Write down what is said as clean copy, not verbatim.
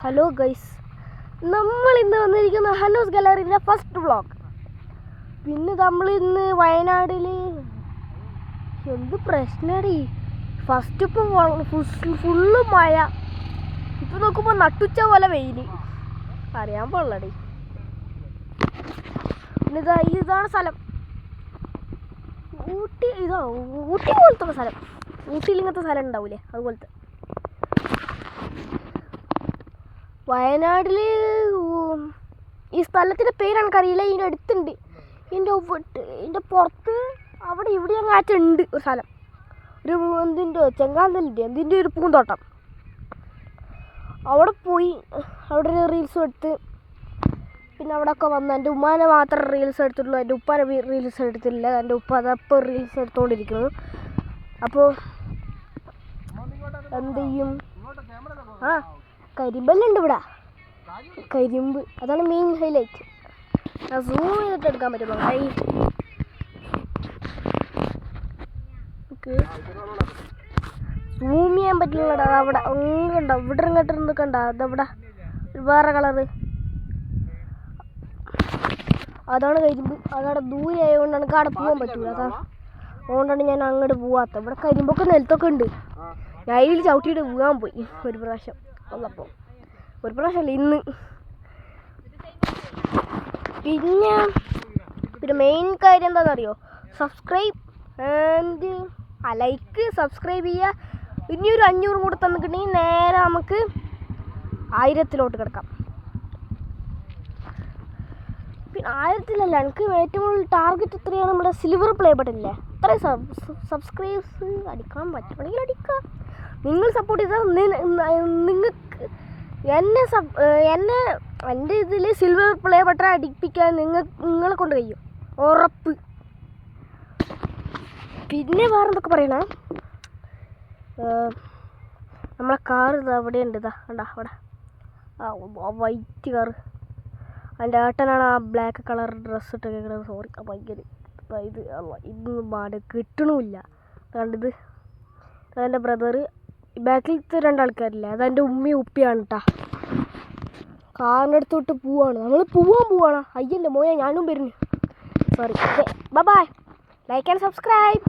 Hello guys, നമ്മൾ ഇന്ന് വന്നിരിക്കുന്ന ഹനൂസ് ഗാലറിയുടെ ഫസ്റ്റ് വ്ളോഗ്. പിന്നെ നമ്മൾ ഇന്ന് വയനാട്ടിൽ എന്ത് പ്രശ്നടി, ഫസ്റ്റ് ഇപ്പം ഫുള്ള് മഴ, ഇപ്പം നോക്കുമ്പോൾ നട്ടുച്ച പോലെ വെയിൽ, അറിയാൻ പാടില്ലടി. പിന്നെ ഇതാണ് സ്ഥലം, ഊട്ടി. ഊട്ടി പോലത്തെ സ്ഥലം, ഊട്ടിയിൽ ഇങ്ങനത്തെ സ്ഥലം ഉണ്ടാവില്ലേ അതുപോലത്തെ. വയനാട്ടിൽ ഈ സ്ഥലത്തിൻ്റെ പേര് എനിക്കറിയില്ല. ഇതിൻ്റെ അടുത്തുണ്ട്, ഇതിൻ്റെ പുറത്ത് അവിടെ ഇവിടെ അങ്ങാറ്റുണ്ട് ഒരു സ്ഥലം, ഒരു എന്തിൻ്റെ ചെങ്കാന്തലിൻ്റെ എന്തിൻ്റെ ഒരു പൂന്തോട്ടം. അവിടെ പോയി അവിടെ ഒരു റീൽസും എടുത്ത്, പിന്നെ അവിടെയൊക്കെ വന്ന് എൻ്റെ ഉമ്മാനെ മാത്രം റീൽസ് എടുത്തിട്ടുള്ളൂ, എൻ്റെ ഉപ്പാനെ റീൽസ് എടുത്തില്ല. എൻ്റെ ഉപ്പ അതപ്പോൾ റീൽസ് എടുത്തുകൊണ്ടിരിക്കുന്നു. അപ്പോൾ എന്ത് ചെയ്യും? കരിമ്പെല്ലാം ഉണ്ട് ഇവിടെ, കരിമ്പ്, അതാണ് മെയിൻ ഹൈലൈറ്റ്. ഞാൻ സൂം ചെയ്തിട്ട് എടുക്കാൻ പറ്റും. സൂം ചെയ്യാൻ പറ്റില്ലടാ. അവിടെ കണ്ടോ, ഇവിടെ ഇങ്ങോട്ട് കണ്ട, അതവിടെ വേറെ കളറ്, അതാണ് കരിമ്പ്. അതവിടെ ദൂരെ ആയതുകൊണ്ടാണ് എനിക്ക് അവിടെ പോകാൻ പറ്റൂല. അതുകൊണ്ടാണ് ഞാൻ അങ്ങോട്ട് പോവാത്തത്. ഇവിടെ കരിമ്പൊക്കെ നിലത്തൊക്കെ ഉണ്ട്. ഞാൻ ഇതിൽ ചവിട്ടിയിട്ട് പോകാൻ പോയി ഒരു പ്രാവശ്യം വന്നപ്പോൾ, ഒരു പ്രാവശ്യമല്ല ഇന്ന്. പിന്നെ മെയിൻ കാര്യം എന്താണെന്നറിയോ? സബ്സ്ക്രൈബ് ആൻഡ് ലൈക്ക്, സബ്സ്ക്രൈബ് ചെയ്യുക. ഇനിയൊരു 500 കൂടെ തന്നിട്ടുണ്ടെങ്കിൽ നേരെ നമുക്ക് 1000-ത്തിലോട്ട് കിടക്കാം. പിന്നെ 1000-ത്തിലല്ല, എനിക്ക് ഏറ്റവും കൂടുതൽ ടാർഗറ്റ് എത്രയാണ്? നമ്മുടെ സിൽവർ പ്ലേ ബട്ടണില്ലേ, അത്രയും സബ്സ്ക്രൈബ്സ് അടിക്കാൻ പറ്റുകയാണെങ്കിൽ അടിക്കുക. നിങ്ങൾ സപ്പോർട്ട് ചെയ്താൽ നിങ്ങൾക്ക് എൻ്റെ ഇതിൽ സിൽവർ പ്ലേ ബട്ടൺ അടിപ്പിക്കാൻ നിങ്ങളെ കൊണ്ട് കഴിയും, ഉറപ്പ്. പിന്നെ വേറെ എന്തൊക്കെ പറയണേ? നമ്മളെ കാറ് അവിടെ ഉണ്ട്, കണ്ടാ അവിടെ ആ വൈറ്റ് കാറ്. അതിൻ്റെ ഏട്ടനാണ് ആ ബ്ലാക്ക് കളർ ഡ്രസ്സ് ഇട്ട് കേൾക്കുന്നത്. സോറി, ഭയങ്കര ഇതൊന്നും പാട് കിട്ടണമില്ല. കണ്ടത് അതെൻ്റെ ബ്രദറ്. ബാക്കിലത്തെ 2 ആൾക്കാരില്ലേ, അതെൻ്റെ ഉമ്മയും ഉപ്പിയാണ് കേട്ടാ. കാറിൻ്റെ അടുത്തോട്ട് പോവാണ് നമ്മൾ, പോവാണ്. അയ്യൻ്റെ മോനെ, ഞാനും വരുന്നു. Sorry. Bye bye, like and subscribe.